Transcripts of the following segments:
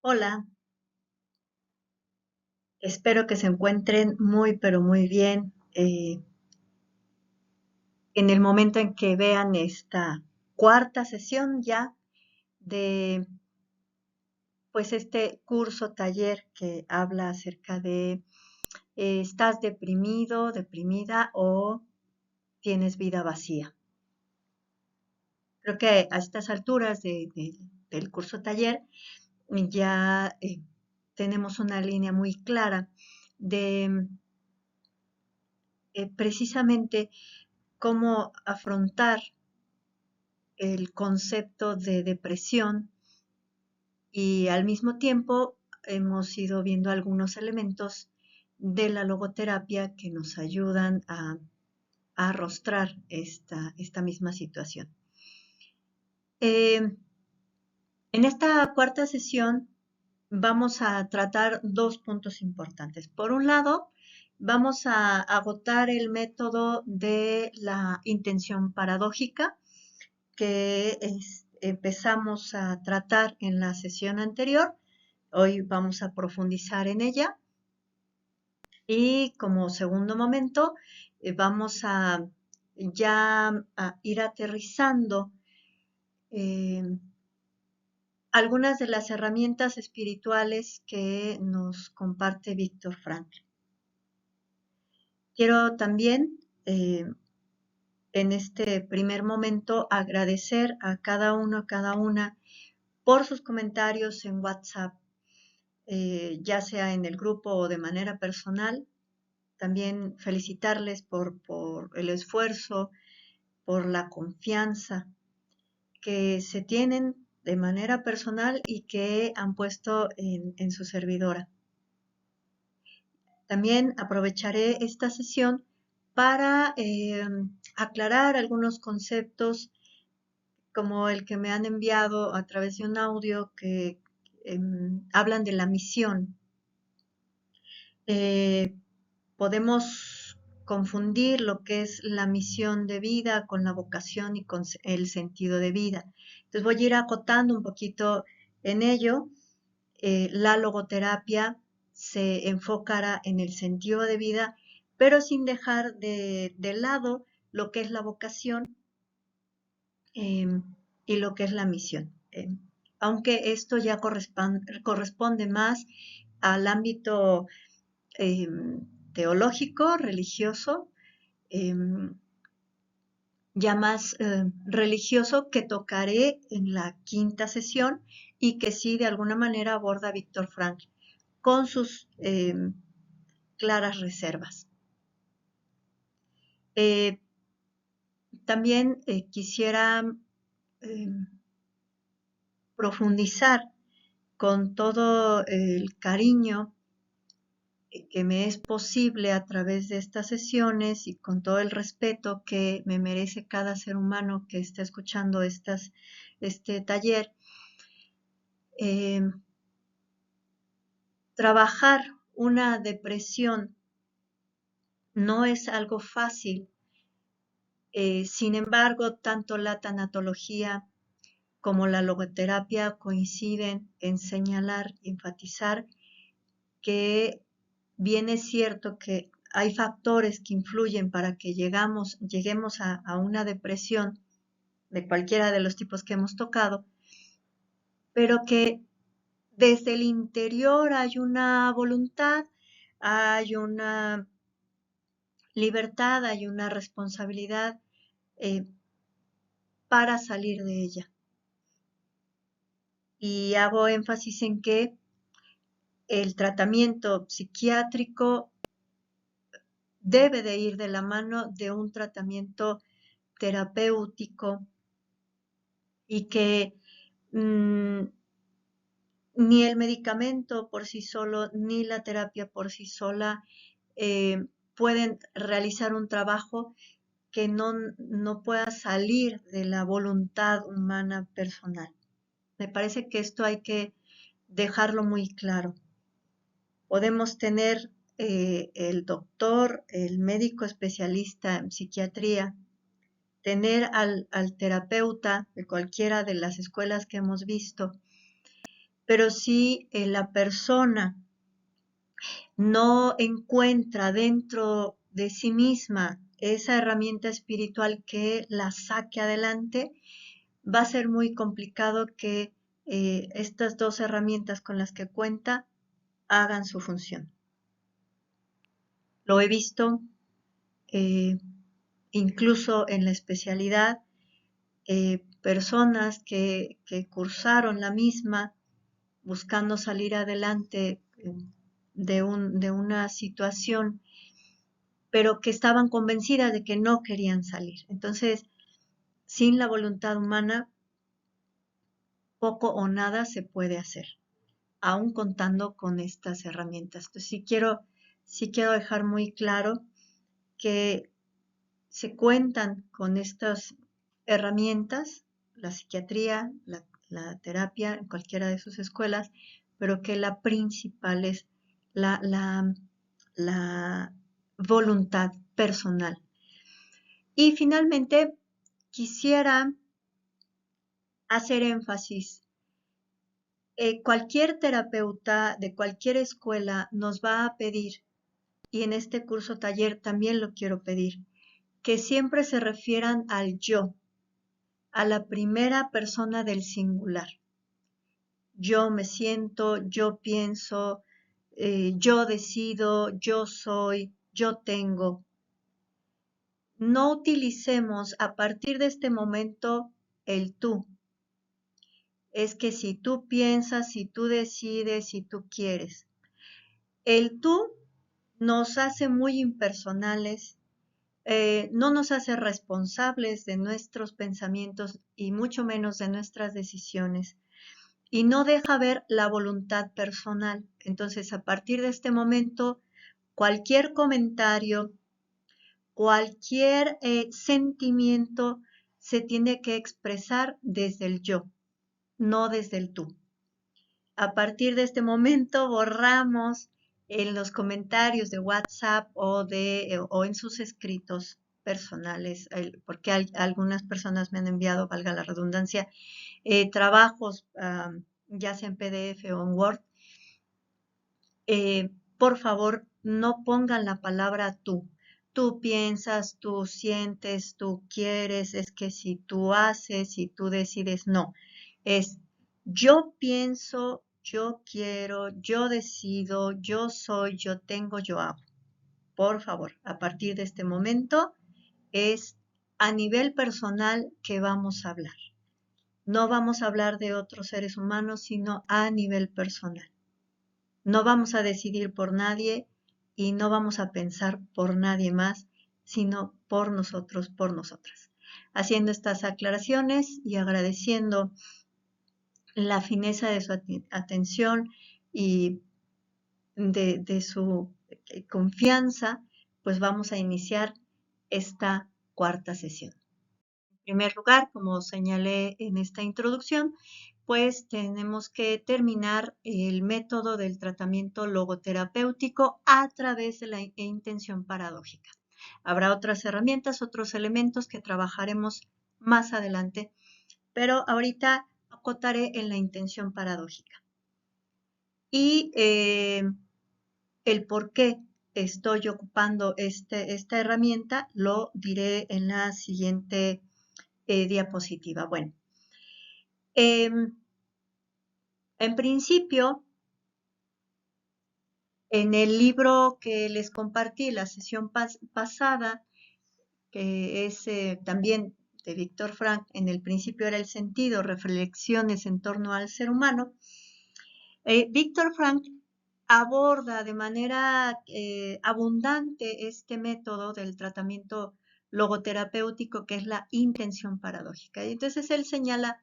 Hola, espero que se encuentren muy, pero muy bien. En el momento en que vean esta cuarta sesión ya de, pues, este curso taller que habla acerca de ¿estás deprimido, deprimida o tienes vida vacía? Creo que a estas alturas del curso taller ya tenemos una línea muy clara de precisamente cómo afrontar el concepto de depresión y al mismo tiempo hemos ido viendo algunos elementos de la logoterapia que nos ayudan a arrostrar esta misma situación. En esta cuarta sesión vamos a tratar dos puntos importantes. Por un lado, vamos a agotar el método de la intención paradójica, que empezamos a tratar en la sesión anterior. Hoy vamos a profundizar en ella y como segundo momento vamos a ya a ir aterrizando eh, algunas de las herramientas espirituales que nos comparte Víctor Frankl. Quiero también en este primer momento agradecer a cada uno, a cada una por sus comentarios en WhatsApp, ya sea en el grupo o de manera personal. También felicitarles por el esfuerzo, por la confianza que se tienen de manera personal y que han puesto en su servidora. También aprovecharé esta sesión para aclarar algunos conceptos como el que me han enviado a través de un audio que hablan de la misión. Podemos confundir lo que es la misión de vida con la vocación y con el sentido de vida. Entonces voy a ir acotando un poquito en ello. La logoterapia se enfocará en el sentido de vida, pero sin dejar de lado lo que es la vocación y lo que es la misión. Aunque esto ya corresponde más al ámbito teológico, religioso, ya más religioso, que tocaré en la quinta sesión y que sí de alguna manera aborda Víctor Frankl con sus claras reservas. También quisiera profundizar con todo el cariño que me es posible a través de estas sesiones y con todo el respeto que me merece cada ser humano que está escuchando este taller. Trabajar una depresión no es algo fácil. Sin embargo, tanto la tanatología como la logoterapia coinciden en señalar y enfatizar que bien es cierto que hay factores que influyen para que lleguemos a una depresión de cualquiera de los tipos que hemos tocado, pero que desde el interior hay una voluntad, hay una libertad, hay una responsabilidad eh, para salir de ella. Y hago énfasis en que el tratamiento psiquiátrico debe de ir de la mano de un tratamiento terapéutico y que ni el medicamento por sí solo, ni la terapia por sí sola pueden realizar un trabajo que no pueda salir de la voluntad humana personal. Me parece que esto hay que dejarlo muy claro. Podemos tener el doctor, el médico especialista en psiquiatría, tener al terapeuta de cualquiera de las escuelas que hemos visto, pero si la persona no encuentra dentro de sí misma esa herramienta espiritual que la saque adelante, va a ser muy complicado que estas dos herramientas con las que cuenta hagan su función. Lo he visto incluso en la especialidad, personas que cursaron la misma buscando salir adelante de una situación, pero que estaban convencidas de que no querían salir. Entonces, sin la voluntad humana, poco o nada se puede hacer, aún contando con estas herramientas. Entonces, sí quiero dejar muy claro que se cuentan con estas herramientas, la psiquiatría, la terapia, en cualquiera de sus escuelas, pero que la principal es la voluntad personal. Y finalmente, quisiera hacer énfasis. Cualquier terapeuta de cualquier escuela nos va a pedir, y en este curso taller también lo quiero pedir, que siempre se refieran al yo, a la primera persona del singular. Yo me siento, yo pienso, yo decido, yo soy, yo tengo. No utilicemos a partir de este momento el tú. Es que si tú piensas, si tú decides, si tú quieres. El tú nos hace muy impersonales, no nos hace responsables de nuestros pensamientos y mucho menos de nuestras decisiones. Y no deja ver la voluntad personal. Entonces, a partir de este momento, cualquier comentario, cualquier sentimiento se tiene que expresar desde el yo, no desde el tú. A partir de este momento borramos en los comentarios de WhatsApp o en sus escritos personales, porque algunas personas me han enviado, valga la redundancia, trabajos, ya sea en PDF o en Word. Por favor, no pongan la palabra tú. Tú piensas, tú sientes, tú quieres, es que si tú haces, si tú decides, no. Es yo pienso, yo quiero, yo decido, yo soy, yo tengo, yo hago. Por favor, a partir de este momento es a nivel personal que vamos a hablar. No vamos a hablar de otros seres humanos, sino a nivel personal. No vamos a decidir por nadie y no vamos a pensar por nadie más, sino por nosotros, por nosotras. Haciendo estas aclaraciones y agradeciendo la fineza de su atención y de su confianza, pues vamos a iniciar esta cuarta sesión. En primer lugar, como señalé en esta introducción, pues tenemos que terminar el método del tratamiento logoterapéutico a través de la intención paradójica. Habrá otras herramientas, otros elementos que trabajaremos más adelante, pero ahorita acotaré en la intención paradójica. Y el por qué estoy ocupando esta herramienta lo diré en la siguiente diapositiva. Bueno, en principio, en el libro que les compartí la sesión pasada, que es también de Víctor Frank, en el principio era el sentido, reflexiones en torno al ser humano, Víctor Frank aborda de manera abundante este método del tratamiento logoterapéutico que es la intención paradójica. Y entonces él señala,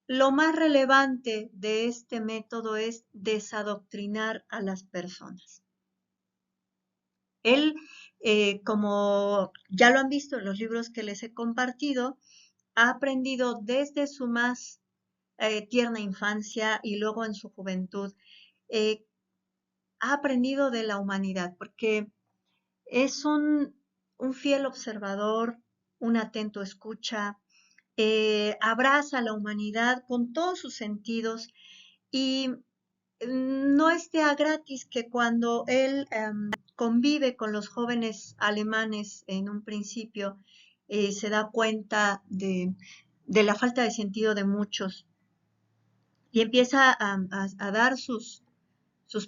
lo más relevante de este método es desadoctrinar a las personas. Él, como ya lo han visto en los libros que les he compartido, ha aprendido desde su más tierna infancia y luego en su juventud, ha aprendido de la humanidad, porque es un fiel observador, un atento escucha, abraza a la humanidad con todos sus sentidos Y no es de a gratis que cuando él convive con los jóvenes alemanes en un principio, se da cuenta de la falta de sentido de muchos y empieza a dar sus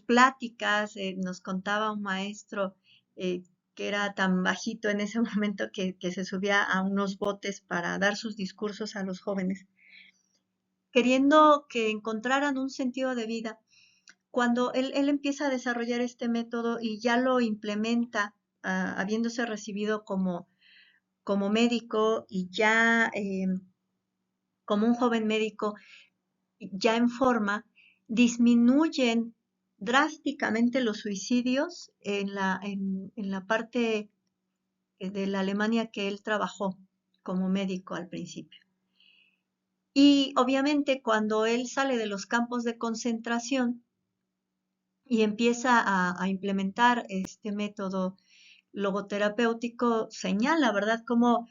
pláticas. Nos contaba un maestro eh, que era tan bajito en ese momento que se subía a unos botes para dar sus discursos a los jóvenes, queriendo que encontraran un sentido de vida. Cuando él empieza a desarrollar este método y ya lo implementa, habiéndose recibido como médico y ya como un joven médico, ya en forma, disminuyen drásticamente los suicidios en la parte de la Alemania que él trabajó como médico al principio. Y obviamente cuando él sale de los campos de concentración y empieza a implementar este método logoterapéutico, señala, ¿verdad?, cómo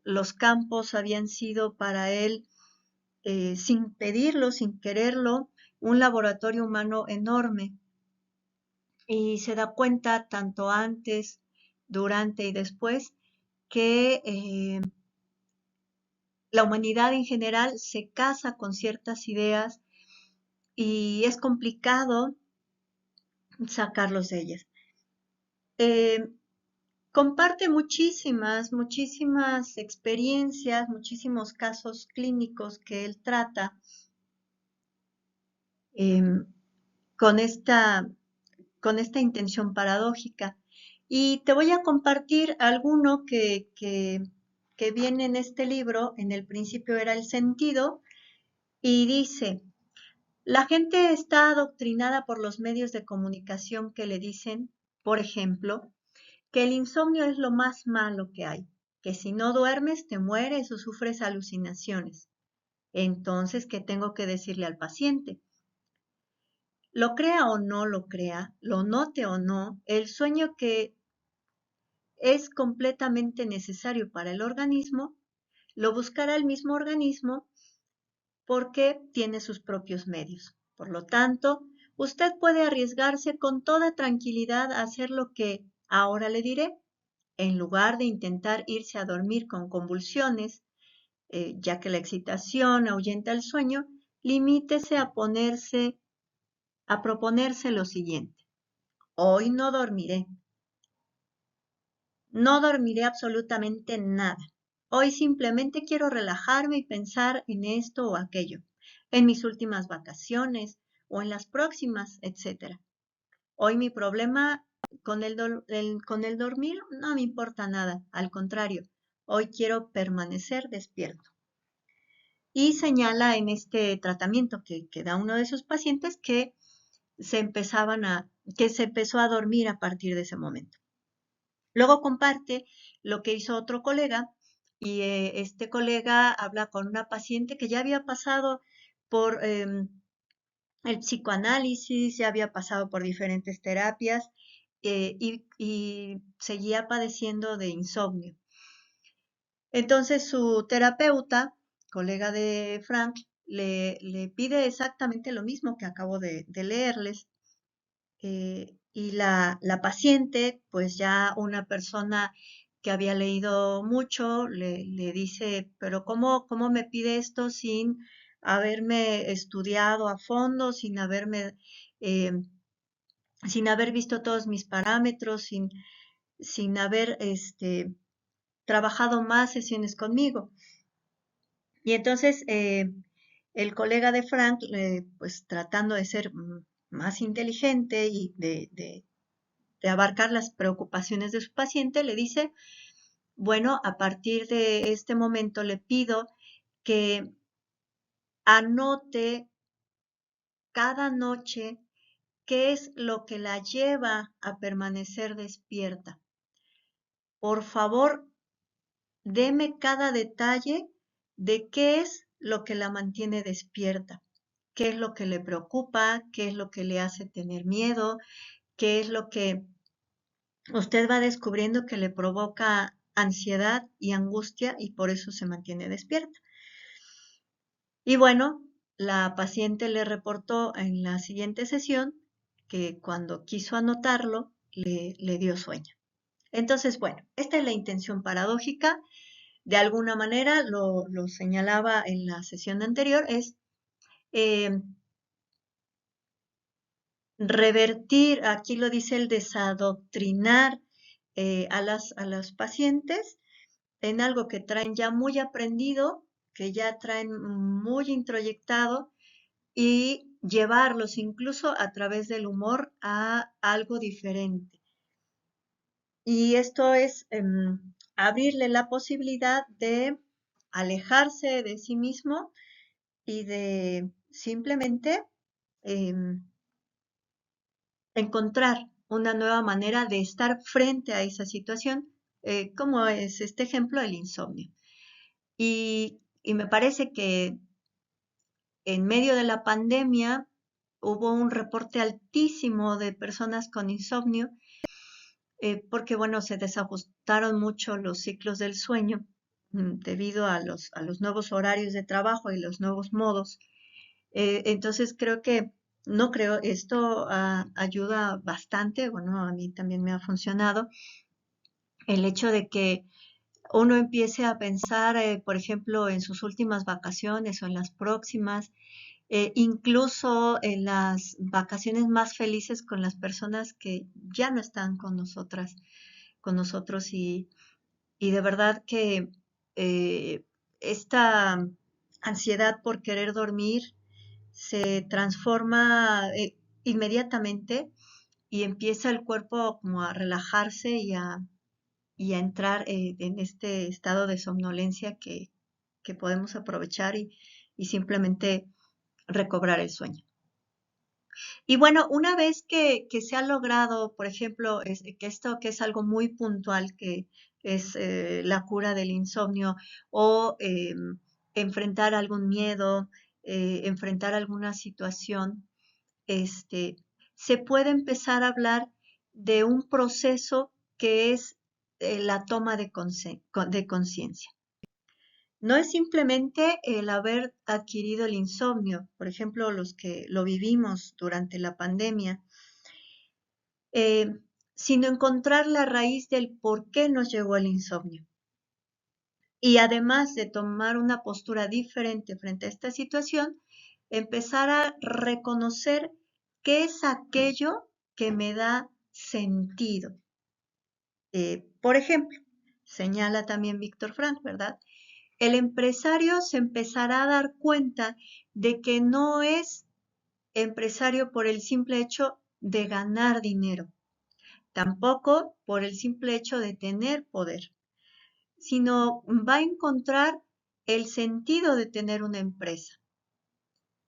los campos habían sido para él, sin pedirlo, sin quererlo, un laboratorio humano enorme. Y se da cuenta tanto antes, durante y después que la humanidad en general se casa con ciertas ideas y es complicado sacarlos de ellas. Eh, Comparte muchísimas experiencias, muchísimos casos clínicos que él trata eh, con con esta intención paradójica. Y te voy a compartir alguno que viene en este libro. En el principio era el sentido, y dice: la gente está adoctrinada por los medios de comunicación que le dicen, por ejemplo, que el insomnio es lo más malo que hay, que si no duermes te mueres o sufres alucinaciones. Entonces, ¿qué tengo que decirle al paciente? Lo crea o no lo crea, lo note o no, el sueño, que es completamente necesario para el organismo, lo buscará el mismo organismo porque tiene sus propios medios. Por lo tanto, usted puede arriesgarse con toda tranquilidad a hacer lo que ahora le diré. En lugar de intentar irse a dormir con convulsiones, ya que la excitación ahuyenta el sueño, limítese a proponerse lo siguiente: hoy no dormiré. No dormiré absolutamente nada. Hoy simplemente quiero relajarme y pensar en esto o aquello, en mis últimas vacaciones o en las próximas, etc. Hoy mi problema con el dormir no me importa nada, al contrario, hoy quiero permanecer despierto. Y señala en este tratamiento que da uno de sus pacientes que que se empezó a dormir a partir de ese momento. Luego comparte lo que hizo otro colega, y este colega habla con una paciente que ya había pasado por el psicoanálisis, ya había pasado por diferentes terapias y seguía padeciendo de insomnio. Entonces su terapeuta, colega de Frank, le pide exactamente lo mismo que acabo de leerles. Y la paciente, pues ya una persona que había leído mucho, le dice: pero ¿cómo me pide esto sin haberme estudiado a fondo, eh, sin haber visto todos mis parámetros, sin haber trabajado más sesiones conmigo? Y entonces el colega de Frank, pues tratando de ser más inteligente y de abarcar las preocupaciones de su paciente, le dice: bueno, a partir de este momento le pido que anote cada noche qué es lo que la lleva a permanecer despierta. Por favor, deme cada detalle de qué es lo que la mantiene despierta, qué es lo que le preocupa, qué es lo que le hace tener miedo, qué es lo que usted va descubriendo que le provoca ansiedad y angustia y por eso se mantiene despierta. Y bueno, la paciente le reportó en la siguiente sesión que cuando quiso anotarlo, le dio sueño. Entonces, bueno, esta es la intención paradójica. De alguna manera, lo señalaba en la sesión anterior, es eh, revertir, aquí lo dice el desadoctrinar a los pacientes en algo que traen ya muy aprendido, que ya traen muy introyectado, y llevarlos incluso a través del humor a algo diferente. Y esto es abrirle la posibilidad de alejarse de sí mismo y de simplemente em, encontrar una nueva manera de estar frente a esa situación, como es este ejemplo, el insomnio. Y me parece que en medio de la pandemia hubo un reporte altísimo de personas con insomnio, porque bueno, se desajustaron mucho los ciclos del sueño debido a los nuevos horarios de trabajo y los nuevos modos. Entonces creo que, no creo, esto ayuda bastante, bueno, a mí también me ha funcionado, el hecho de que uno empiece a pensar, por ejemplo, en sus últimas vacaciones o en las próximas, incluso en las vacaciones más felices con las personas que ya no están con nosotras, con nosotros y de verdad que eh, esta ansiedad por querer dormir se transforma inmediatamente y empieza el cuerpo como a relajarse y a entrar en este estado de somnolencia que podemos aprovechar y simplemente recobrar el sueño. Y bueno, una vez que se ha logrado, por ejemplo, que esto que es algo muy puntual, que es la cura del insomnio o enfrentar algún miedo, enfrentar alguna situación, este, se puede empezar a hablar de un proceso que es la toma de conciencia. No es simplemente el haber adquirido el insomnio, por ejemplo, los que lo vivimos durante la pandemia, eh, sino encontrar la raíz del por qué nos llegó el insomnio. Y además de tomar una postura diferente frente a esta situación, empezar a reconocer qué es aquello que me da sentido. Por ejemplo, señala también Víctor Frank, ¿verdad? El empresario se empezará a dar cuenta de que no es empresario por el simple hecho de ganar dinero, tampoco por el simple hecho de tener poder, sino va a encontrar el sentido de tener una empresa,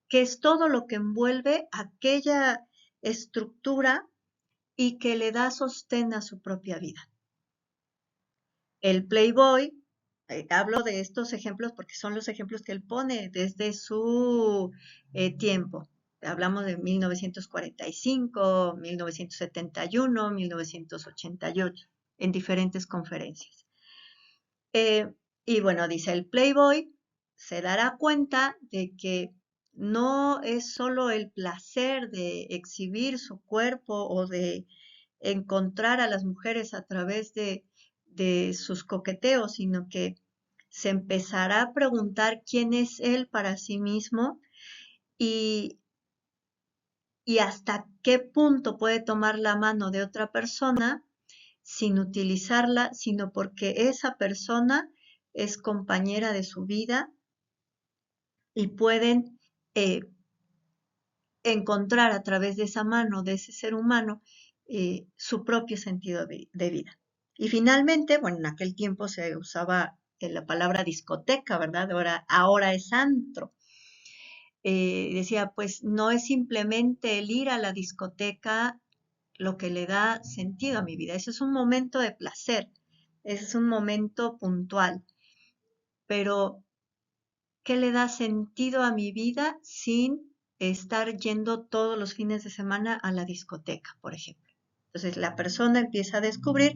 que es todo lo que envuelve aquella estructura y que le da sostén a su propia vida. El Playboy, hablo de estos ejemplos porque son los ejemplos que él pone desde su tiempo. Hablamos de 1945, 1971, 1988, en diferentes conferencias. Y bueno, dice el Playboy, se dará cuenta de que no es solo el placer de exhibir su cuerpo o de encontrar a las mujeres a través de sus coqueteos, sino que se empezará a preguntar quién es él para sí mismo y, y hasta qué punto puede tomar la mano de otra persona sin utilizarla, sino porque esa persona es compañera de su vida y pueden encontrar a través de esa mano, de ese ser humano, su propio sentido de vida. Y finalmente, bueno, en aquel tiempo se usaba la palabra discoteca, ¿verdad? Ahora es antro. Decía, pues no es simplemente el ir a la discoteca lo que le da sentido a mi vida. Eso es un momento de placer, ese es un momento puntual. Pero, ¿qué le da sentido a mi vida sin estar yendo todos los fines de semana a la discoteca, por ejemplo? Entonces, la persona empieza a descubrir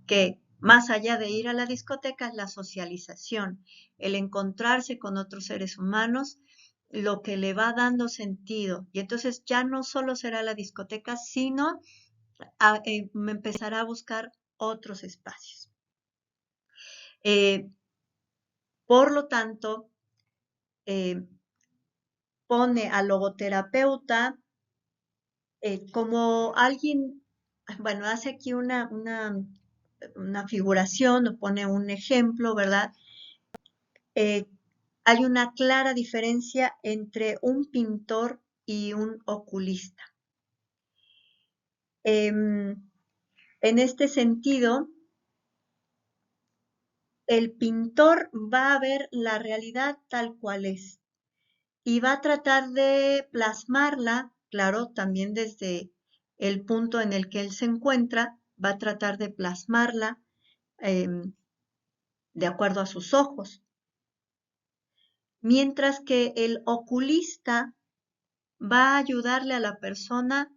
que más allá de ir a la discoteca es la socialización, el encontrarse con otros seres humanos lo que le va dando sentido. Y entonces ya no solo será la discoteca, sino me empezará a buscar otros espacios. Por lo tanto, pone al logoterapeuta como alguien, bueno, hace aquí una figuración, pone un ejemplo, ¿verdad? Hay una clara diferencia entre un pintor y un oculista. En este sentido, el pintor va a ver la realidad tal cual es y va a tratar de plasmarla, claro, también desde el punto en el que él se encuentra, va a tratar de plasmarla de acuerdo a sus ojos. Mientras que el oculista va a ayudarle a la persona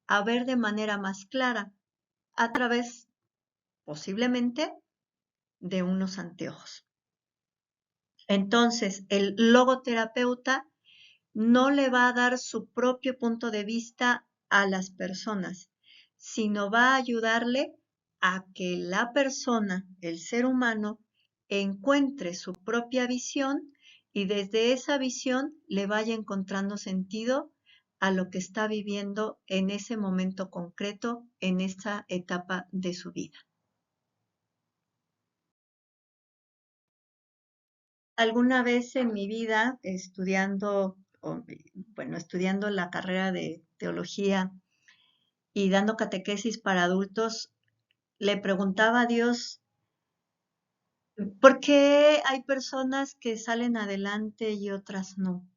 a ver de manera más clara a través, posiblemente, de unos anteojos. Entonces, el logoterapeuta no le va a dar su propio punto de vista a las personas, sino va a ayudarle a que la persona, el ser humano, encuentre su propia visión y desde esa visión le vaya encontrando sentido a lo que está viviendo en ese momento concreto, en esa etapa de su vida. Alguna vez en mi vida, estudiando la carrera de teología y dando catequesis para adultos, le preguntaba a Dios, ¿por qué hay personas que salen adelante y otras no?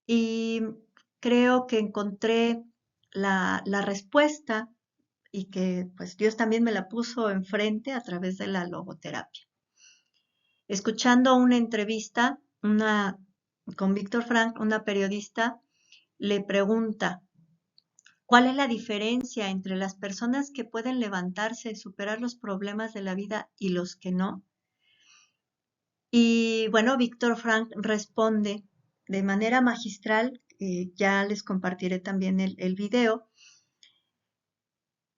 Y creo que encontré la respuesta y que pues Dios también me la puso enfrente a través de la logoterapia. Escuchando una entrevista, con Víctor Frank, una periodista, le pregunta, ¿cuál es la diferencia entre las personas que pueden levantarse, superar los problemas de la vida y los que no? Y bueno, Víctor Frank responde de manera magistral, ya les compartiré también el video,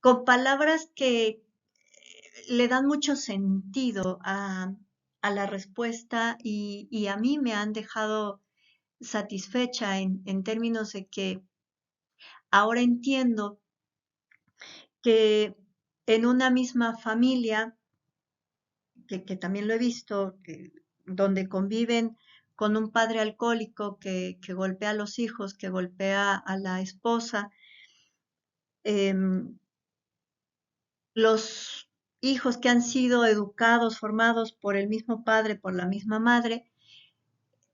con palabras que le dan mucho sentido a la respuesta y a mí me han dejado satisfecha en términos de que ahora entiendo que en una misma familia, que también lo he visto, donde conviven con un padre alcohólico que golpea a los hijos, que golpea a la esposa, los hijos que han sido educados, formados por el mismo padre, por la misma madre,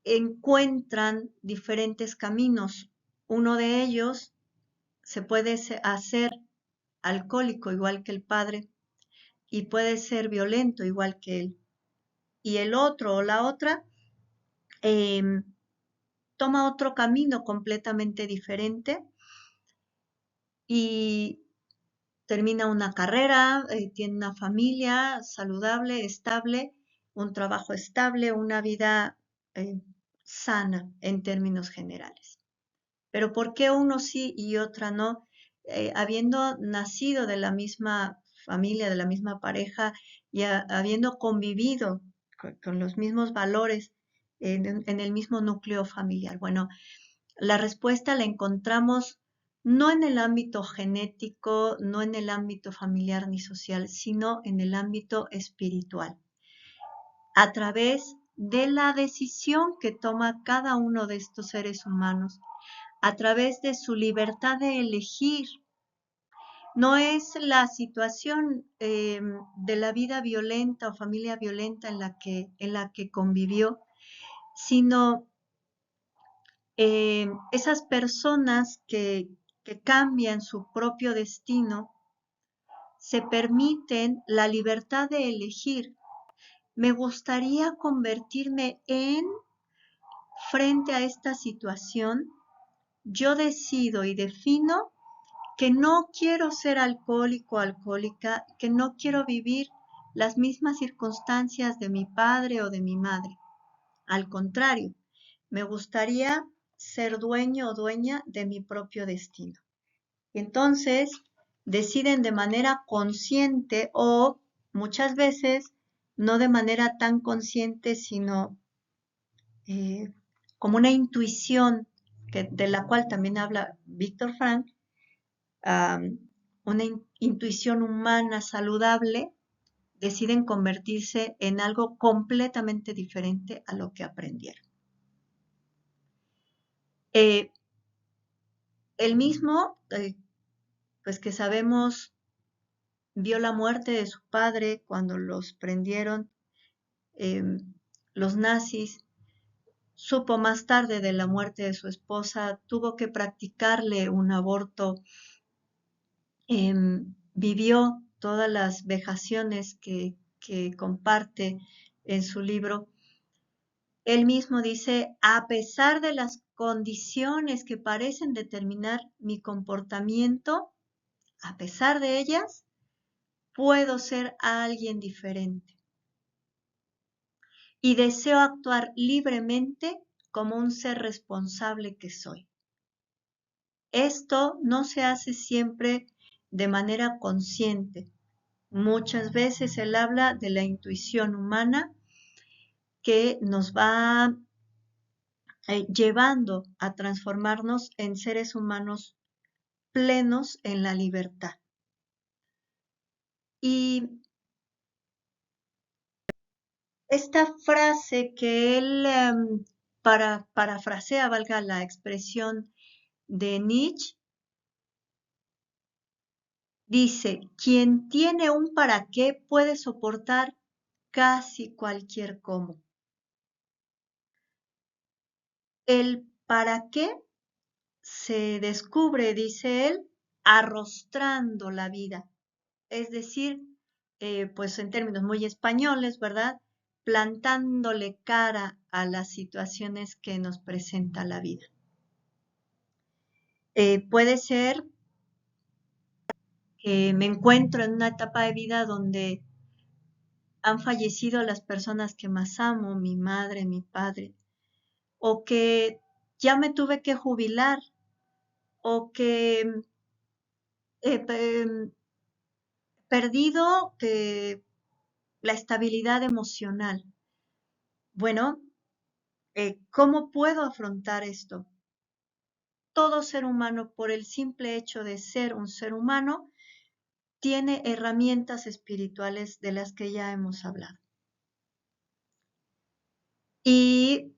encuentran diferentes caminos. Uno de ellos se puede hacer alcohólico igual que el padre y puede ser violento igual que él. Y el otro o la otra toma otro camino completamente diferente y termina una carrera, tiene una familia saludable, estable, un trabajo estable, una vida sana en términos generales. Pero ¿por qué uno sí y otra no? Habiendo nacido de la misma familia, de la misma pareja y habiendo convivido con los mismos valores en el mismo núcleo familiar. Bueno, la respuesta la encontramos no en el ámbito genético, no en el ámbito familiar ni social, sino en el ámbito espiritual, a través de la decisión que toma cada uno de estos seres humanos, a través de su libertad de elegir. No es la situación de la vida violenta o familia violenta en la que convivió, sino esas personas que cambian su propio destino, se permiten la libertad de elegir. Me gustaría convertirme frente a esta situación, yo decido y defino que no quiero ser alcohólico o alcohólica, que no quiero vivir las mismas circunstancias de mi padre o de mi madre. Al contrario, me gustaría ser dueño o dueña de mi propio destino. Y entonces deciden de manera consciente o muchas veces no de manera tan consciente, sino eh, como una intuición de la cual también habla Víctor Frank, una intuición humana saludable, deciden convertirse en algo completamente diferente a lo que aprendieron. El mismo, pues que sabemos, vio la muerte de su padre cuando los prendieron los nazis, supo más tarde de la muerte de su esposa, tuvo que practicarle un aborto, vivió todas las vejaciones que comparte en su libro. Él mismo dice, a pesar de las condiciones que parecen determinar mi comportamiento, a pesar de ellas, puedo ser alguien diferente. Y deseo actuar libremente como un ser responsable que soy. Esto no se hace siempre de manera consciente. Muchas veces él habla de la intuición humana que nos va llevando a transformarnos en seres humanos plenos en la libertad. Y esta frase que él parafrasea, valga la expresión, de Nietzsche, dice, quien tiene un para qué puede soportar casi cualquier cómo. El para qué se descubre, dice él, arrostrando la vida. Es decir, pues en términos muy españoles, ¿verdad? Plantándole cara a las situaciones que nos presenta la vida. Puede ser que me encuentro en una etapa de vida donde han fallecido las personas que más amo, mi madre, mi padre, o que ya me tuve que jubilar, o que he perdido la estabilidad emocional. Bueno, ¿cómo puedo afrontar esto? Todo ser humano, por el simple hecho de ser un ser humano, tiene herramientas espirituales de las que ya hemos hablado. Y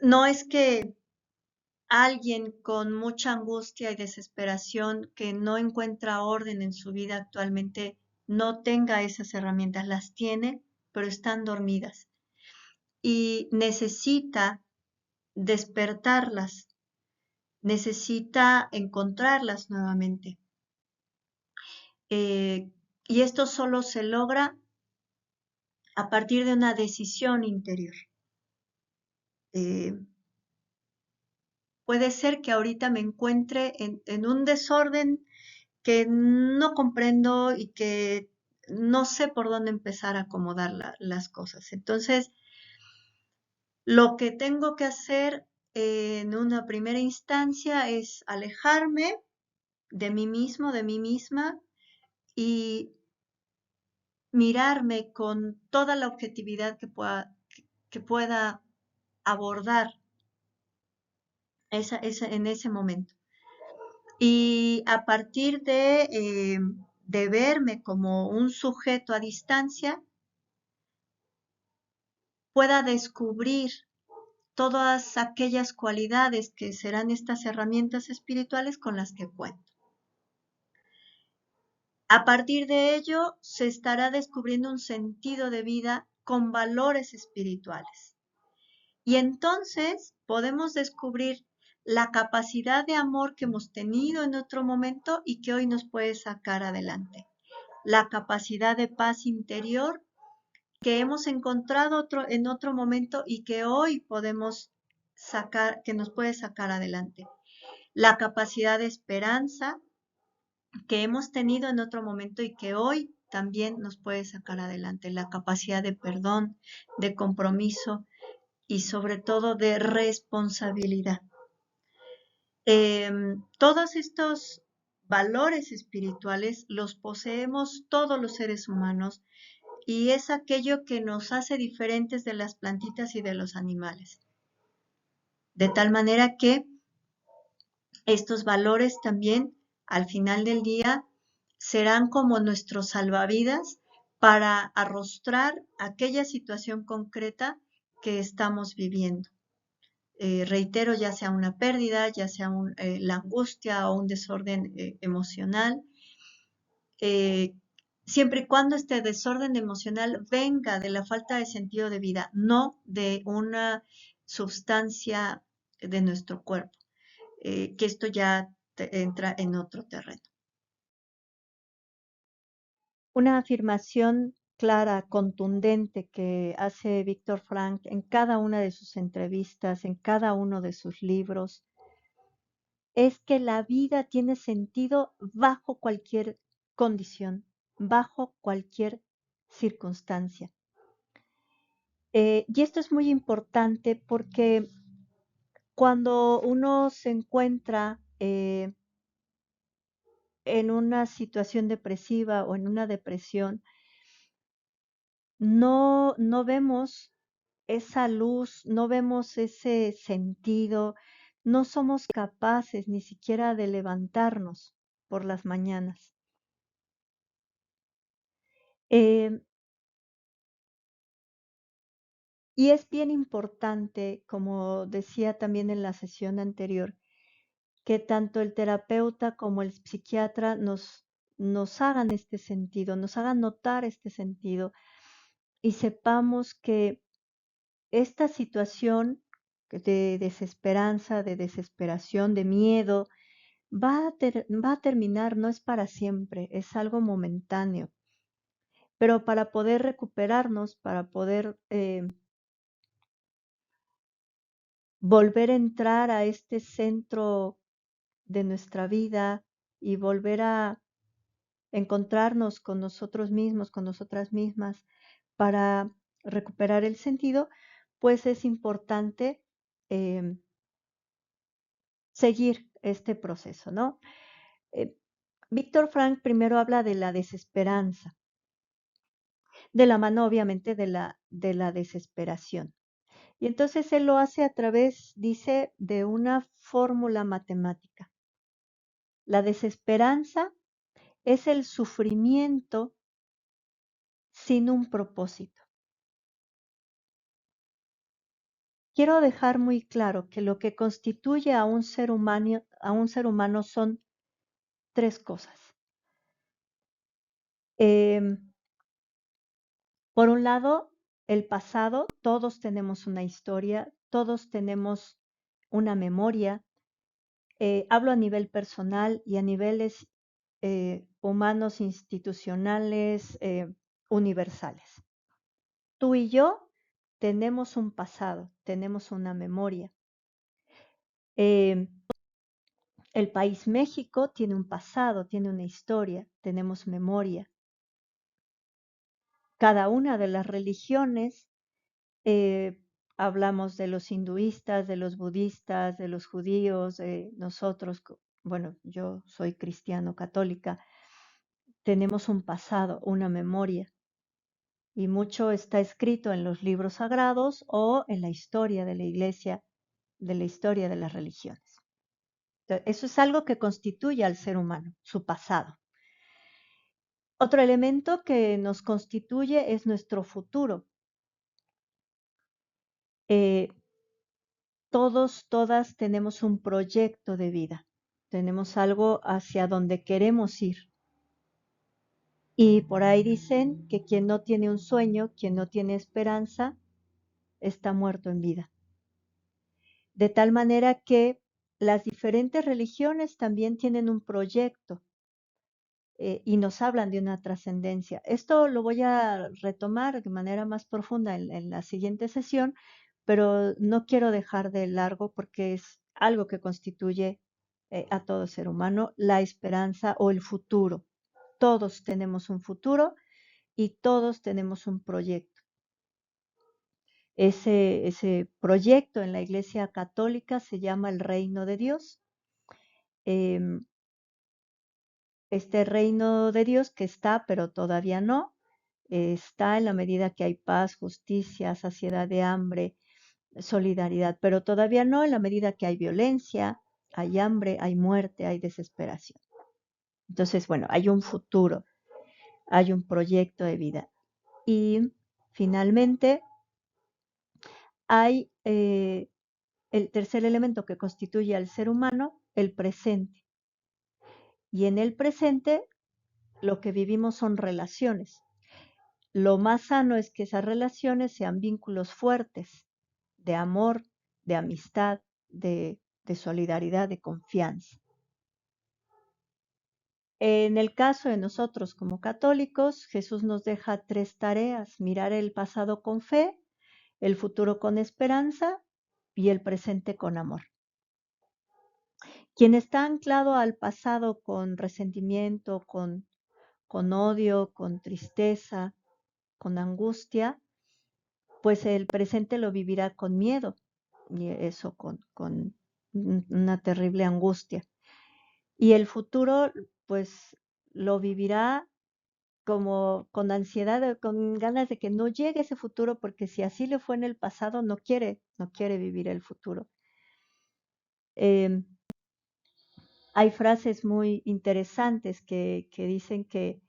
no es que alguien con mucha angustia y desesperación que no encuentra orden en su vida actualmente no tenga esas herramientas, las tiene, pero están dormidas y necesita despertarlas, necesita encontrarlas nuevamente. Y esto solo se logra a partir de una decisión interior. Puede ser que ahorita me encuentre en un desorden que no comprendo y que no sé por dónde empezar a acomodar las cosas. Entonces, lo que tengo que hacer en una primera instancia es alejarme de mí mismo, de mí misma, y mirarme con toda la objetividad que pueda abordar en ese momento. Y a partir de verme como un sujeto a distancia, pueda descubrir todas aquellas cualidades que serán estas herramientas espirituales con las que cuento. A partir de ello, se estará descubriendo un sentido de vida con valores espirituales. Y entonces podemos descubrir la capacidad de amor que hemos tenido en otro momento y que hoy nos puede sacar adelante. La capacidad de paz interior que hemos encontrado en otro momento y que hoy podemos sacar, que nos puede sacar adelante. La capacidad de esperanza que hemos tenido en otro momento y que hoy también nos puede sacar adelante. La capacidad de perdón, de compromiso y sobre todo de responsabilidad. Todos estos valores espirituales los poseemos todos los seres humanos y es aquello que nos hace diferentes de las plantitas y de los animales. De tal manera que estos valores también al final del día serán como nuestros salvavidas para arrostrar aquella situación concreta que estamos viviendo. Reitero, ya sea una pérdida, ya sea la angustia o un desorden emocional, siempre y cuando este desorden emocional venga de la falta de sentido de vida, no de una sustancia de nuestro cuerpo, que esto ya entra en otro terreno. Una afirmación clara, contundente que hace Víctor Frank en cada una de sus entrevistas, en cada uno de sus libros, es que la vida tiene sentido bajo cualquier condición, bajo cualquier circunstancia. Y esto es muy importante porque cuando uno se encuentra en una situación depresiva o en una depresión, no vemos esa luz, no vemos ese sentido, no somos capaces ni siquiera de levantarnos por las mañanas. Eh, y es bien importante, como decía también en la sesión anterior, que tanto el terapeuta como el psiquiatra nos hagan este sentido, nos hagan notar este sentido y sepamos que esta situación de desesperanza, de desesperación, de miedo, va a terminar, no es para siempre, es algo momentáneo. Pero para poder recuperarnos, para poder volver a entrar a este centro de nuestra vida y volver a encontrarnos con nosotros mismos, con nosotras mismas, para recuperar el sentido, pues es importante em, seguir este proceso, ¿no? Eh, Víctor Frank primero habla de la desesperanza, de la mano obviamente de la desesperación. Y entonces él lo hace a través, dice, de una fórmula matemática. La desesperanza es el sufrimiento sin un propósito. Quiero dejar muy claro que lo que constituye a un ser humano son tres cosas. Por un lado, el pasado, todos tenemos una historia, todos tenemos una memoria. Hablo a nivel personal y a niveles humanos, institucionales, universales. Tú y yo tenemos un pasado, tenemos una memoria. Eh, el país México tiene un pasado, tiene una historia, tenemos memoria. Cada una de las religiones, hablamos de los hinduistas, de los budistas, de los judíos, nosotros, bueno, yo soy cristiano católica, tenemos un pasado, una memoria. Y mucho está escrito en los libros sagrados o en la historia de la iglesia, de la historia de las religiones. Eso es algo que constituye al ser humano, su pasado. Otro elemento que nos constituye es nuestro futuro. Todas tenemos un proyecto de vida, tenemos algo hacia donde queremos ir. Y por ahí dicen que quien no tiene un sueño, quien no tiene esperanza, está muerto en vida. De tal manera que las diferentes religiones también tienen un proyecto y nos hablan de una trascendencia. Esto lo voy a retomar de manera más profunda en la siguiente sesión, pero no quiero dejar de largo porque es algo que constituye a todo ser humano, la esperanza o el futuro. Todos tenemos un futuro y todos tenemos un proyecto. Ese proyecto en la Iglesia Católica se llama el Reino de Dios. Este reino de Dios que está, pero todavía no, está en la medida que hay paz, justicia, saciedad de hambre, solidaridad, pero todavía no en la medida que hay violencia, hay hambre, hay muerte, hay desesperación. Entonces, bueno, hay un futuro, hay un proyecto de vida. Y finalmente hay el tercer elemento que constituye al ser humano, el presente. Y en el presente lo que vivimos son relaciones. Lo más sano es que esas relaciones sean vínculos fuertes, de amor, de amistad, de solidaridad, de confianza. En el caso de nosotros como católicos, Jesús nos deja 3 tareas: mirar el pasado con fe, el futuro con esperanza y el presente con amor. Quien está anclado al pasado con resentimiento, con odio, con tristeza, con angustia, pues el presente lo vivirá con miedo y eso con una terrible angustia. Y el futuro, pues lo vivirá como con ansiedad, con ganas de que no llegue ese futuro, porque si así le fue en el pasado, no quiere vivir el futuro. Em, Hay frases muy interesantes que dicen que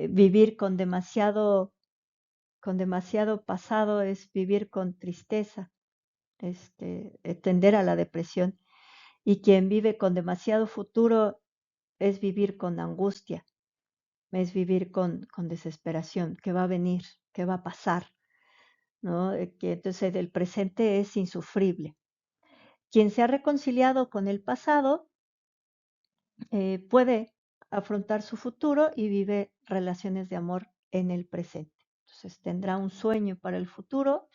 vivir con demasiado pasado es vivir con tristeza, tender a la depresión. Y quien vive con demasiado futuro es vivir con angustia, es vivir con desesperación, que va a venir, que va a pasar, ¿no? Que entonces el presente es insufrible. Quien se ha reconciliado con el pasado puede afrontar su futuro y vive relaciones de amor en el presente. Entonces tendrá un sueño para el futuro,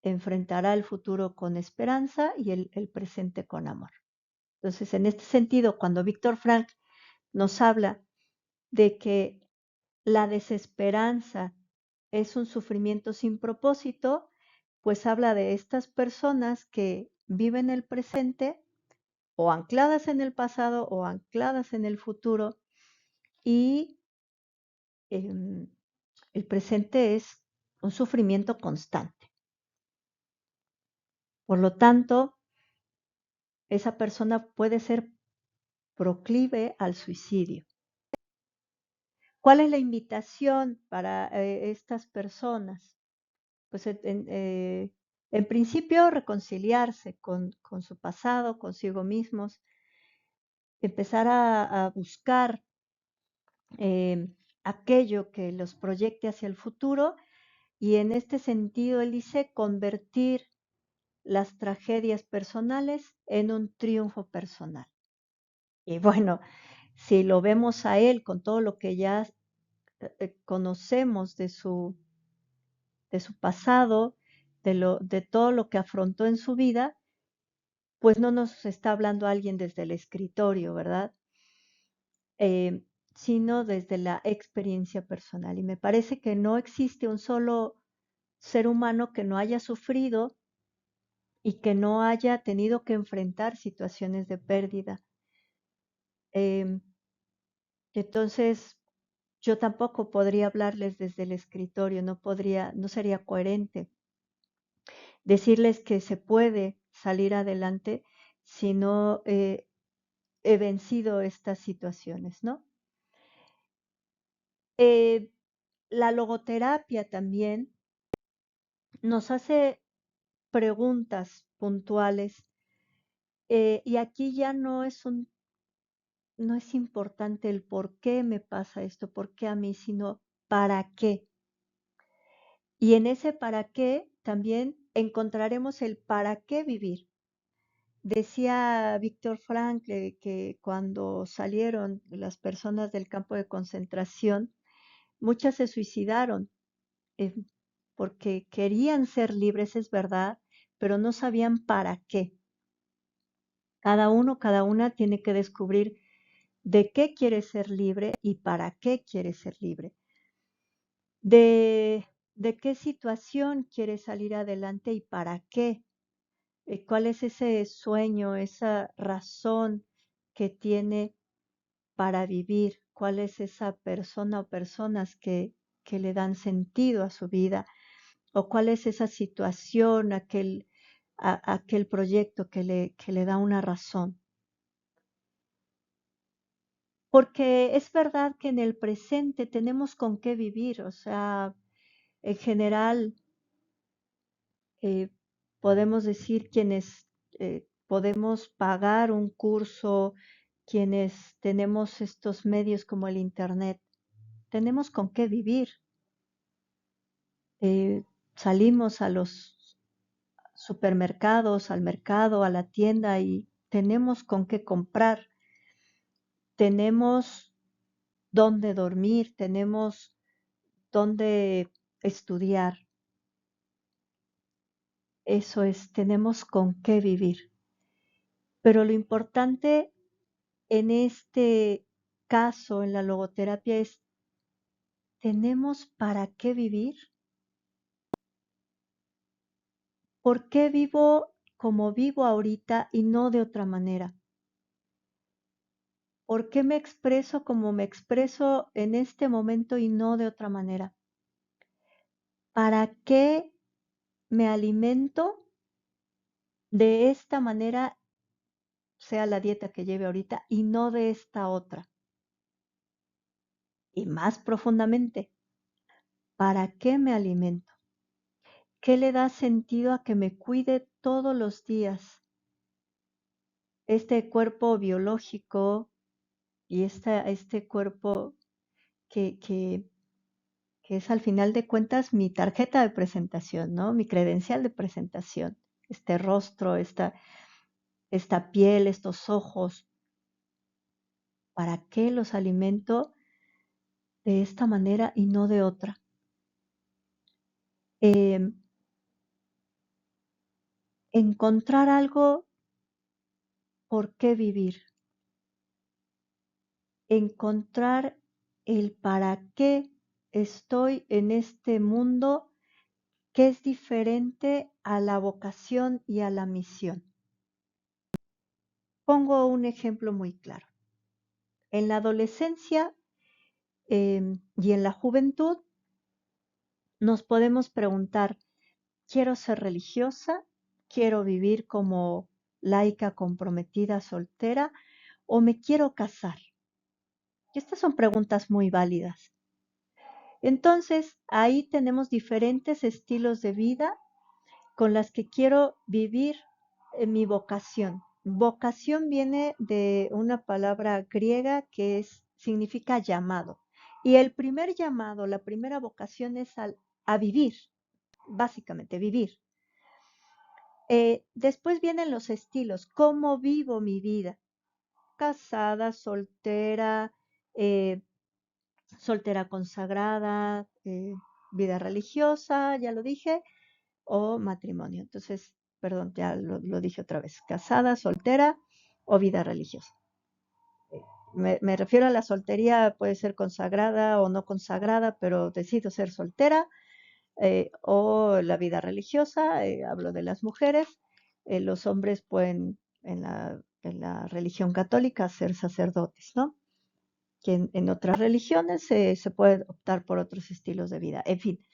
enfrentará el futuro con esperanza y el presente con amor. Entonces, en este sentido, cuando Víctor Frank nos habla de que la desesperanza es un sufrimiento sin propósito, pues habla de estas personas que viven el presente o ancladas en el pasado o ancladas en el futuro y em, el presente es un sufrimiento constante. Por lo tanto, esa persona puede ser proclive al suicidio. ¿Cuál es la invitación para estas personas? Pues en principio reconciliarse con su pasado, consigo mismos, empezar a buscar aquello que los proyecte hacia el futuro y en este sentido, él dice, convertir las tragedias personales en un triunfo personal. Y bueno, si lo vemos a él con todo lo que ya conocemos de su pasado, de todo lo que afrontó en su vida, pues no nos está hablando alguien desde el escritorio, ¿verdad? Sino desde la experiencia personal. Y me parece que no existe un solo ser humano que no haya sufrido y que no haya tenido que enfrentar situaciones de pérdida. Em, entonces, yo tampoco podría hablarles desde el escritorio, no sería coherente decirles que se puede salir adelante si no he vencido estas situaciones, ¿no? La logoterapia también nos hace preguntas puntuales y aquí ya no es importante el por qué me pasa esto, por qué a mí, sino para qué. Y en ese para qué también encontraremos el para qué vivir. Decía Víctor Frank que cuando salieron las personas del campo de concentración, muchas se suicidaron eh, porque querían ser libres, es verdad, pero no sabían para qué. Cada uno, cada una tiene que descubrir de qué quiere ser libre y para qué quiere ser libre. De de qué situación quiere salir adelante y para qué. ¿Cuál es ese sueño, esa razón que tiene para vivir? ¿Cuál es esa persona o personas que le dan sentido a su vida? ¿O cuál es esa situación, aquel proyecto que le da una razón? Porque es verdad que en el presente tenemos con qué vivir, o sea, en general eh, podemos decir quienes podemos pagar un curso, quienes tenemos estos medios como el Internet, tenemos con qué vivir. Salimos a los supermercados, al mercado, a la tienda y tenemos con qué comprar, tenemos dónde dormir, tenemos dónde estudiar. Eso es, tenemos con qué vivir. Pero lo importante en este caso, en la logoterapia, es, ¿tenemos para qué vivir? ¿Por qué vivo como vivo ahorita y no de otra manera? ¿Por qué me expreso como me expreso en este momento y no de otra manera? ¿Para qué me alimento de esta manera, sea la dieta que lleve ahorita, y no de esta otra? Y más profundamente, ¿para qué me alimento? ¿Qué le da sentido a que me cuide todos los días? Este cuerpo biológico y este cuerpo que, que, que es al final de cuentas mi tarjeta de presentación, ¿no? Mi credencial de presentación. Este rostro, esta piel, estos ojos. ¿Para qué los alimento de esta manera y no de otra? Em, Encontrar algo por qué vivir. Encontrar el para qué estoy en este mundo que es diferente a la vocación y a la misión. Pongo un ejemplo muy claro. En la adolescencia y en la juventud nos podemos preguntar, ¿quiero ser religiosa? ¿Quiero vivir como laica comprometida soltera? ¿O me quiero casar? Y estas son preguntas muy válidas. Entonces, ahí tenemos diferentes estilos de vida con las que quiero vivir mi vocación. Vocación viene de una palabra griega que significa llamado. Y el primer llamado, la primera vocación es a vivir, básicamente vivir. Después vienen los estilos, cómo vivo mi vida. Casada, soltera, eh, soltera consagrada, vida religiosa, ya lo dije, o matrimonio. Entonces, perdón, ya lo dije otra vez, casada, soltera o vida religiosa. Me refiero a la soltería, puede ser consagrada o no consagrada, pero decido ser soltera, o la vida religiosa, hablo de las mujeres, los hombres pueden en la religión católica ser sacerdotes, ¿no? Que en otras religiones se puede optar por otros estilos de vida. En fin,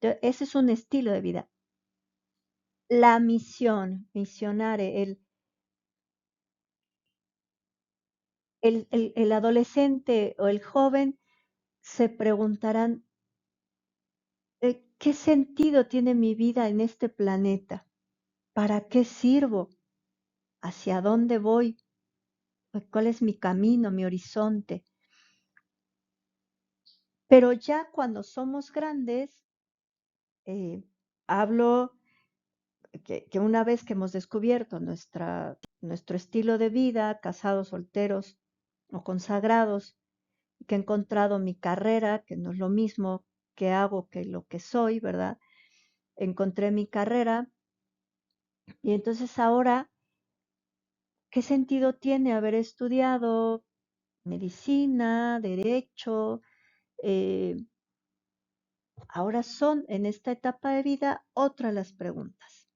ese es un estilo de vida. La misión, misionare, el adolescente o el joven se preguntarán, ¿qué sentido tiene mi vida en este planeta? ¿Para qué sirvo? ¿Hacia dónde voy? ¿Cuál es mi camino, mi horizonte? Pero ya cuando somos grandes, hablo que una vez que hemos descubierto nuestro estilo de vida, casados, solteros o consagrados, que he encontrado mi carrera, que no es lo mismo que hago que lo que soy, ¿verdad? Encontré mi carrera y entonces ahora, ¿qué sentido tiene haber estudiado medicina, derecho, eh, Ahora son en esta etapa de vida otras las preguntas.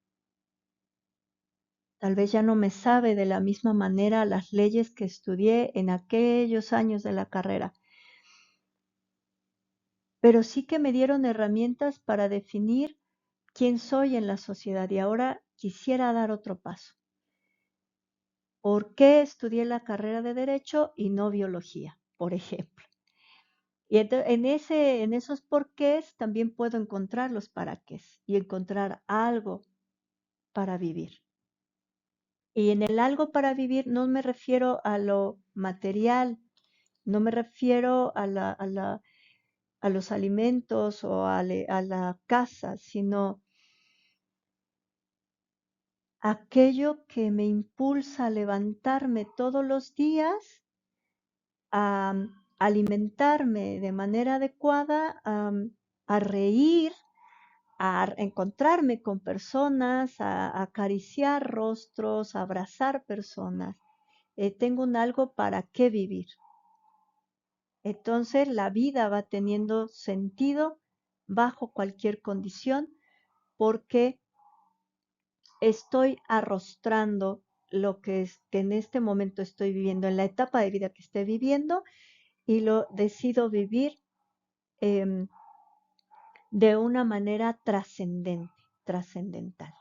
Tal vez ya no me sabe de la misma manera las leyes que estudié en aquellos años de la carrera, pero sí que me dieron herramientas para definir quién soy en la sociedad y ahora quisiera dar otro paso. ¿Por qué estudié la carrera de Derecho y no biología, por ejemplo? Y en esos porqués también puedo encontrar los paraqués y encontrar algo para vivir. Y en el algo para vivir no me refiero a lo material, no me refiero a los alimentos o a la casa, sino aquello que me impulsa a levantarme todos los días, a alimentarme de manera adecuada, a reír, a encontrarme con personas, a acariciar rostros, a abrazar personas. Tengo un algo para qué vivir. Entonces la vida va teniendo sentido bajo cualquier condición porque estoy arrostrando lo que en este momento estoy viviendo, en la etapa de vida que esté viviendo, y lo decido vivir em, de una manera trascendental.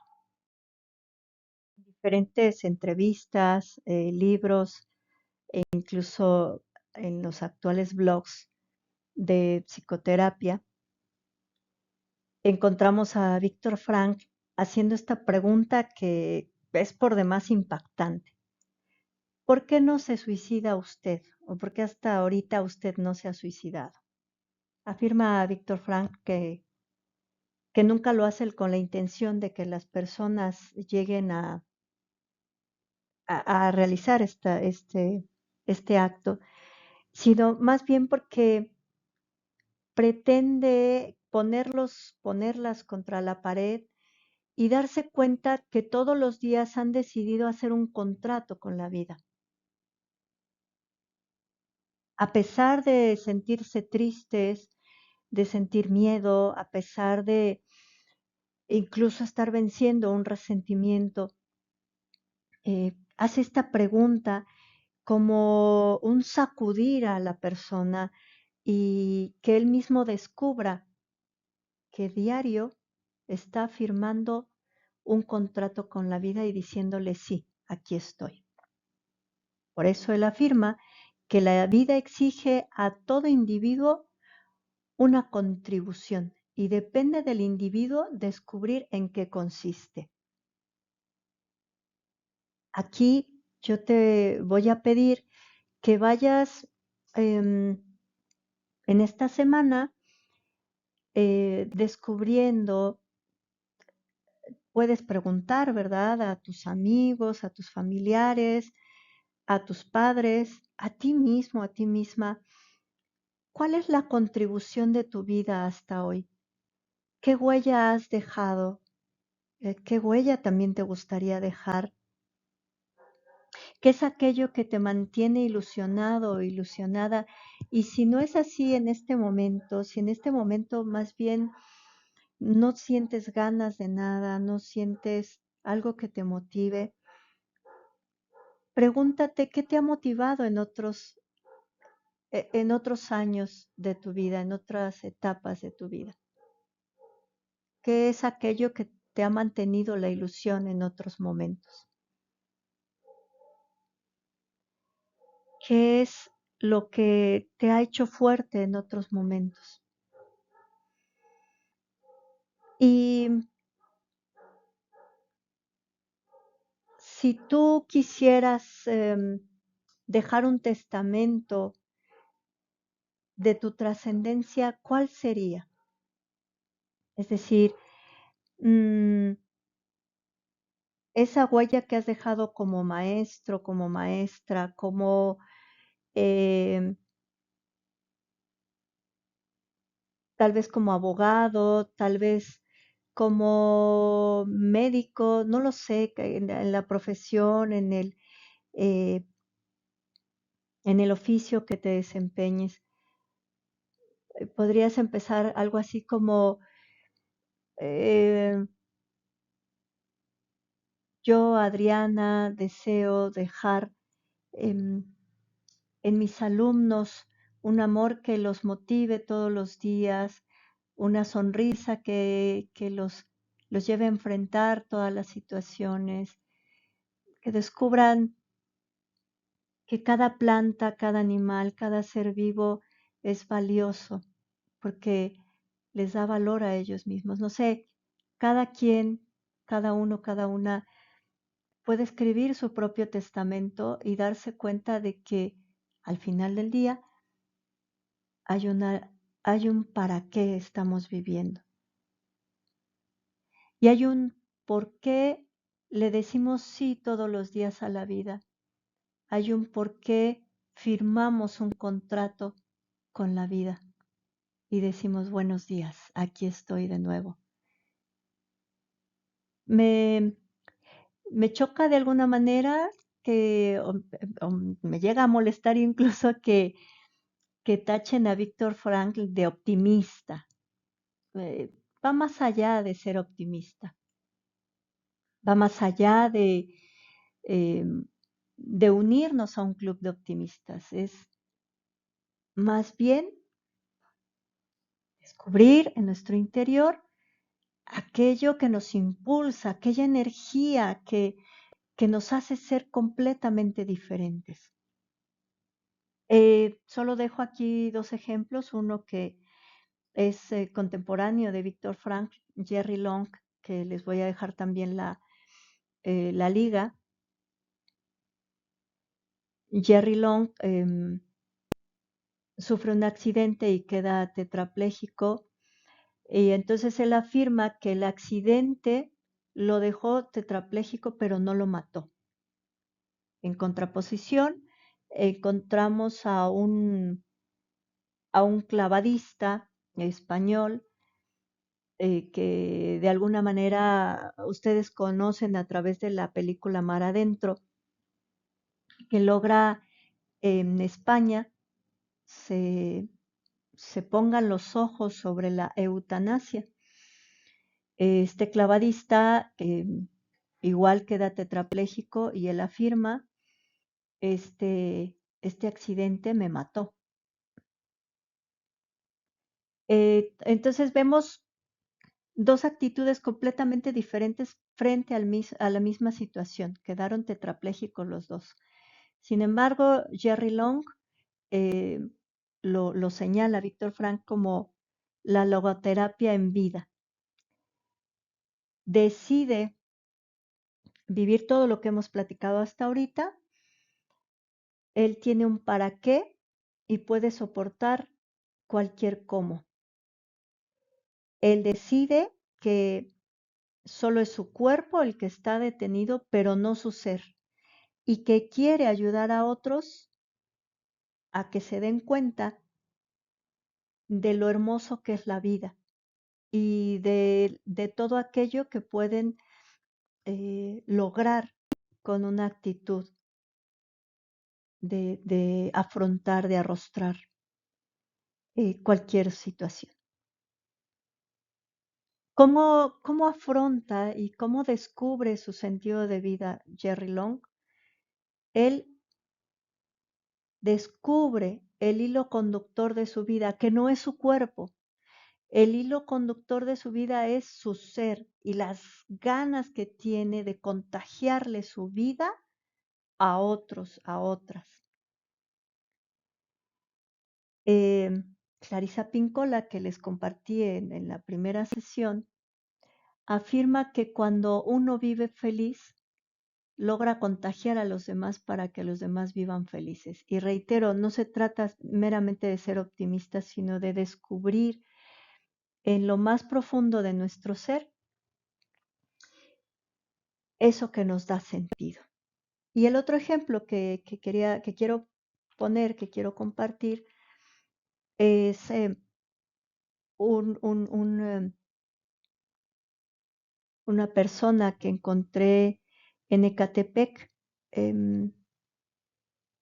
Diferentes entrevistas, libros, e incluso en los actuales blogs de psicoterapia, encontramos a Víctor Frank haciendo esta pregunta que es por demás impactante. ¿Por qué no se suicida usted? ¿O por qué hasta ahorita usted no se ha suicidado? Afirma Víctor Frank que nunca lo hace con la intención de que las personas lleguen a realizar este acto, sino más bien porque pretende ponerlas contra la pared y darse cuenta que todos los días han decidido hacer un contrato con la vida. A pesar de sentirse tristes, de sentir miedo, a pesar de incluso estar venciendo un resentimiento, hace esta pregunta como un sacudir a la persona y que él mismo descubra que diario está firmando un contrato con la vida y diciéndole sí, aquí estoy. Por eso él afirma que la vida exige a todo individuo una contribución y depende del individuo descubrir en qué consiste. Aquí yo te voy a pedir que vayas en esta semana descubriendo, puedes preguntar, ¿verdad? A tus amigos, a tus familiares, a tus padres, a ti mismo, a ti misma, ¿cuál es la contribución de tu vida hasta hoy? ¿Qué huella has dejado? ¿Qué huella también te gustaría dejar? ¿Qué es aquello que te mantiene ilusionado o ilusionada? Y si no es así en este momento, si en este momento más bien no sientes ganas de nada, no sientes algo que te motive, pregúntate qué te ha motivado en otros años de tu vida, en otras etapas de tu vida. ¿Qué es aquello que te ha mantenido la ilusión en otros momentos? ¿Qué es lo que te ha hecho fuerte en otros momentos? Y si tú quisieras dejar un testamento de tu trascendencia, ¿cuál sería? Es decir, mm, esa huella que has dejado como maestro, como maestra, como em, tal vez como abogado, tal vez como médico, no lo sé, que en la profesión, eh, en el oficio que te desempeñes. podrías empezar algo así como, eh, yo, Adriana, deseo dejar em, en mis alumnos un amor que los motive todos los días, una sonrisa que los lleve a enfrentar todas las situaciones, que descubran que cada planta, cada animal, cada ser vivo es valioso porque les da valor a ellos mismos. No sé, cada quien, cada uno, cada una puede escribir su propio testamento y darse cuenta de que al final del día hay hay un para qué estamos viviendo y hay un por qué le decimos sí todos los días a la vida. Hay un por qué firmamos un contrato con la vida y decimos buenos días, aquí estoy de nuevo. Me, me choca de alguna manera que o me llega a molestar incluso que tachen a Víctor Frankl de optimista. Va más allá de ser optimista, va más allá eh, de unirnos a un club de optimistas. Es más bien descubrir en nuestro interior aquello que nos impulsa, aquella energía que nos hace ser completamente diferentes. Solo dejo aquí dos ejemplos, uno que es contemporáneo de Víctor Frank, Jerry Long, que les voy a dejar también la liga. Jerry Long sufre un accidente y queda tetrapléjico y entonces él afirma que el accidente lo dejó tetrapléjico pero no lo mató. En contraposición, encontramos a un clavadista español que de alguna manera ustedes conocen a través de la película Mar Adentro, que logra en España se, se pongan los ojos sobre la eutanasia. Este clavadista igual queda tetrapléjico y él afirma, este accidente me mató. Entonces vemos dos actitudes completamente diferentes frente a la misma situación. Quedaron tetraplégicos los dos. Sin embargo, Jerry Long eh, lo señala Víctor Frank como la logoterapia en vida. Decide vivir todo lo que hemos platicado hasta ahorita. Él tiene un para qué y puede soportar cualquier cómo. Él decide que solo es su cuerpo el que está detenido, pero no su ser, y que quiere ayudar a otros a que se den cuenta de lo hermoso que es la vida y de todo aquello que pueden lograr con una actitud de afrontar, de arrostrar cualquier situación. ¿Cómo afronta y cómo descubre su sentido de vida Jerry Long? Él descubre el hilo conductor de su vida, que no es su cuerpo. El hilo conductor de su vida es su ser y las ganas que tiene de contagiarle su vida a otros, a otras. Clarisa Pinkola, que les compartí en la primera sesión, afirma que cuando uno vive feliz, logra contagiar a los demás para que los demás vivan felices. Y reitero, no se trata meramente de ser optimistas, sino de descubrir en lo más profundo de nuestro ser eso que nos da sentido. Y el otro ejemplo que quiero poner, que quiero compartir, es una persona que encontré en Ecatepec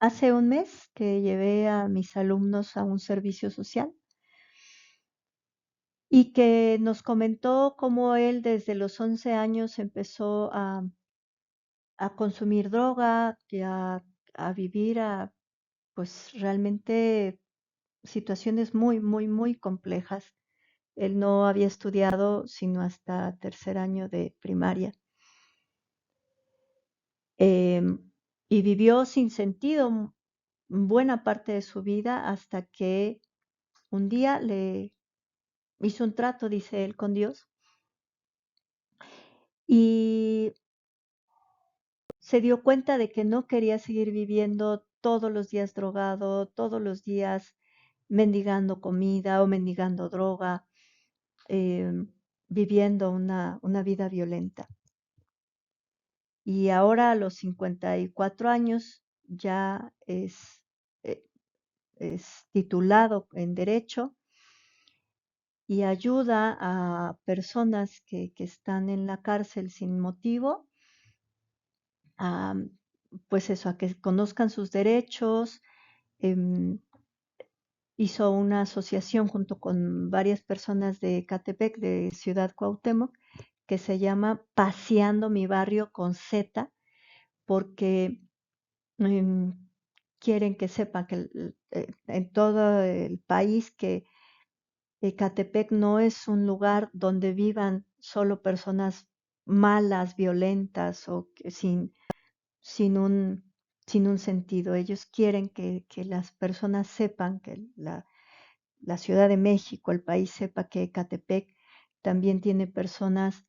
hace un mes que llevé a mis alumnos a un servicio social y que nos comentó cómo él desde los 11 años empezó a consumir droga y a vivir pues realmente situaciones muy, muy, muy complejas. Él no había estudiado sino hasta tercer año de primaria. Y vivió sin sentido buena parte de su vida hasta que un día le hizo un trato, dice él, con Dios y se dio cuenta de que no quería seguir viviendo todos los días drogado, todos los días mendigando comida o mendigando droga, viviendo una vida violenta. Y ahora a los 54 años ya eh, es titulado en Derecho y ayuda a personas que están en la cárcel sin motivo a, pues eso, a que conozcan sus derechos. em, Hizo una asociación junto con varias personas de Ecatepec, de Ciudad Cuauhtémoc, que se llama Paseando mi barrio con Z, porque em, quieren que sepan que en todo el país que Ecatepec no es un lugar donde vivan solo personas malas, violentas o sin un, sin un sentido. Ellos quieren que las personas sepan que la Ciudad de México, el país sepa que Ecatepec también tiene personas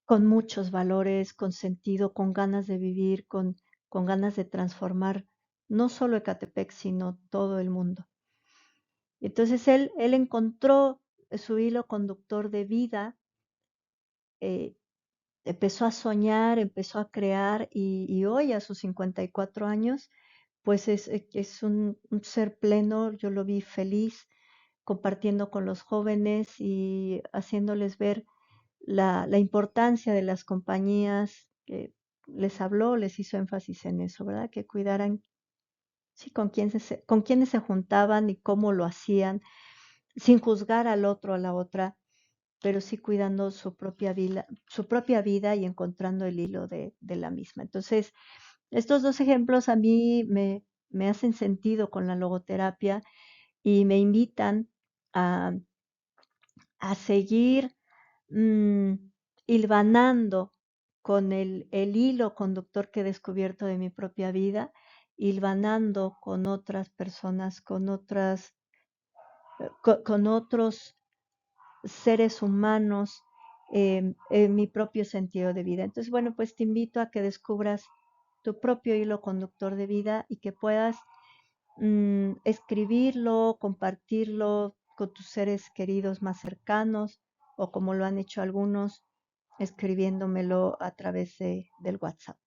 con muchos valores, con sentido, con ganas de vivir, con ganas de transformar no solo Ecatepec, sino todo el mundo. Entonces él encontró su hilo conductor de vida, eh, empezó a soñar, empezó a crear y hoy a sus 54 años, pues es un ser pleno, yo lo vi feliz, compartiendo con los jóvenes y haciéndoles ver la importancia de las compañías, que les habló, les hizo énfasis en eso, ¿verdad? Que cuidaran, sí, con quiénes se juntaban y cómo lo hacían, sin juzgar al otro, a la otra, pero sí cuidando su propia vida y encontrando el hilo de la misma. Entonces, estos dos ejemplos a mí me hacen sentido con la logoterapia y me invitan a, a seguir mm, hilvanando con el hilo conductor que he descubierto de mi propia vida, hilvanando con otras personas, con otros seres humanos, en mi propio sentido de vida. Entonces, bueno, pues te invito a que descubras tu propio hilo conductor de vida y que puedas escribirlo, compartirlo con tus seres queridos más cercanos o como lo han hecho algunos, escribiéndomelo a través del WhatsApp.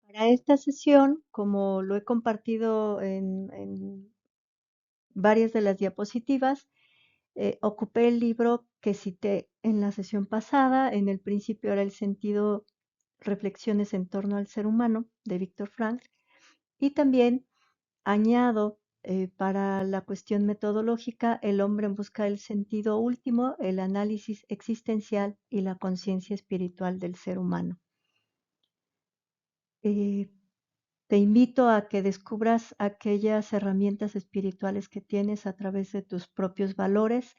Para esta sesión, como lo he compartido en varias de las diapositivas, ocupé el libro que cité en la sesión pasada. En el principio era El sentido, reflexiones en torno al ser humano, de Víctor Frankl, y también añado para la cuestión metodológica, El hombre en busca del sentido último, el análisis existencial y la conciencia espiritual del ser humano. Eh, Te invito a que descubras aquellas herramientas espirituales que tienes a través de tus propios valores,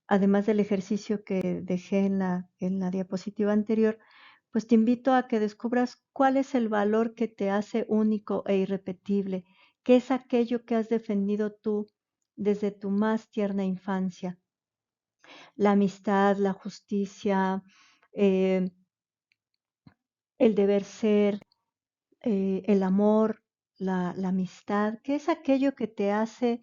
además del ejercicio que dejé en la diapositiva anterior, pues te invito a que descubras cuál es el valor que te hace único e irrepetible, qué es aquello que has defendido tú desde tu más tierna infancia. La amistad, la justicia, eh, el deber ser, el amor, la amistad, qué es aquello que te hace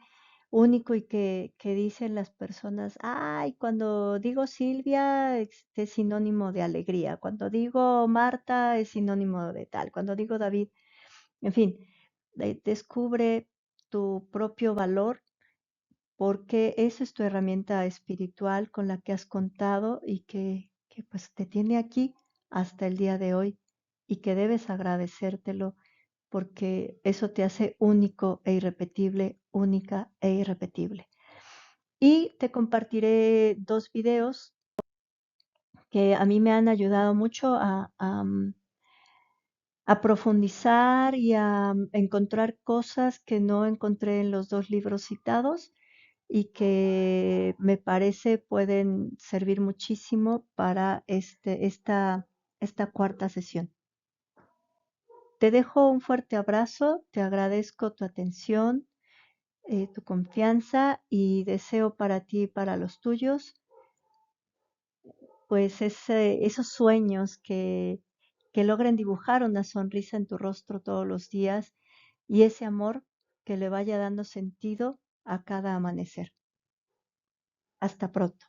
único y que dicen las personas, ay, cuando digo Silvia es sinónimo de alegría, cuando digo Marta es sinónimo de tal, cuando digo David, en fin, descubre tu propio valor porque esa es tu herramienta espiritual con la que has contado y que pues te tiene aquí hasta el día de hoy y que debes agradecértelo porque eso te hace único e irrepetible, única e irrepetible. Y te compartiré 2 videos que a mí me han ayudado mucho a profundizar y a encontrar cosas que no encontré en los 2 libros citados y que me parece pueden servir muchísimo para esta cuarta sesión. Te dejo un fuerte abrazo, te agradezco tu atención, tu confianza y deseo para ti y para los tuyos, pues esos sueños que logren dibujar una sonrisa en tu rostro todos los días y ese amor que le vaya dando sentido a cada amanecer. Hasta pronto.